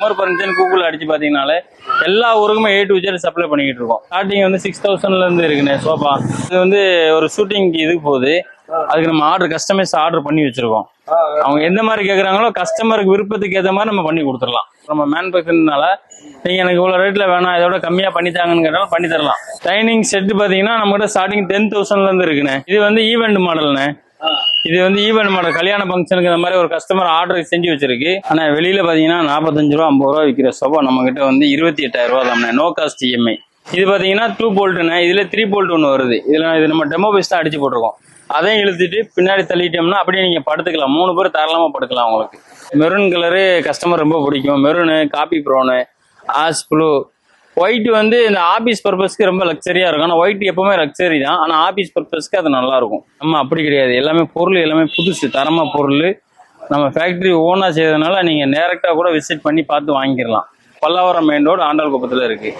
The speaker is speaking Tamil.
குமார் பர்னிச்சர் கூகுள் அடிச்சு பாத்தீங்கன்னாலே எல்லா ஊருக்குமே A to Z சப்ளை பண்ணிக்கிட்டு இருக்கோம். ஸ்டார்டிங் வந்து 6000 இருந்து இருக்குண்ணே சோஃபா. இது வந்து ஒரு ஷூட்டிங் இதுக்கு போகுது. அதுக்கு நம்ம கஸ்டமைஸ் ஆர்டர் பண்ணி வச்சிருக்கோம். அவங்க எந்த மாதிரி கேட்குறாங்களோ கஸ்டமருக்கு விருப்பத்துக்கு ஏற்ற மாதிரி நம்ம பண்ணி கொடுத்துடலாம். நம்ம மேனுஃபேக்சர்னால நீங்க எனக்கு இவ்வளவு ரேட்ல வேணாம், இதோட கம்மியா பண்ணித்தாங்கன்னு கேட்டாலும் பண்ணி தரலாம். டைனிங் செட் பாத்தீங்கன்னா நம்ம கிட்ட ஸ்டார்டிங் 10,000 இருந்து இருக்குண்ணே. இது வந்து ஈவெண்ட் மாடல்ண்ணே. இது வந்து ஈவெண்ட் மாடல், கல்யாண ஃபங்க்ஷனுக்கு இந்த மாதிரி ஒரு கஸ்டமர் ஆர்டர் செஞ்சு வச்சிருக்கு. ஆனா வெளியில பாத்தீங்கன்னா 45 ரூபா 50 ரூபா விற்கிற சோஃபா நம்ம கிட்ட வந்து 28,000 ரூபா தான். No cost EMI. இது பாத்தீங்கன்னா 2 போல்ட்ண்ணே. இதுல 3 போல்ட் ஒன்று வருது. இது நம்ம டெமோ பேஸ் தான் அடிச்சு போட்டிருக்கோம். அதையும் இழுத்துட்டு பின்னாடி தள்ளிட்டோம்னா அப்படியே நீங்க படுத்துக்கலாம். 3 பேர் தாராளமா படுக்கலாம். உங்களுக்கு மெரூன் கலரு கஸ்டமர் ரொம்ப பிடிக்கும். Maroon, coffee brown, ash blue, white வந்து இந்த ஆபீஸ் பர்பஸ்க்கு ரொம்ப லக்ஸரியா இருக்கும். ஆனால் ஒயிட் எப்பவுமே லக்ஸரி தான். ஆனால் ஆபீஸ் பர்பஸ்க்கு அது நல்லா இருக்கும். நம்ம அப்படி கிடையாது. எல்லாமே பொருள் எல்லாமே புதுசு தரமா பொருள். நம்ம ஃபேக்டரி ஓனா செய்யறதுனால நீங்க டைரக்டா கூட விசிட் பண்ணி பார்த்து வாங்கிக்கலாம். பல்லாவரம் மெயின் ரோடு ஆண்டாள்குப்பத்துல இருக்கு.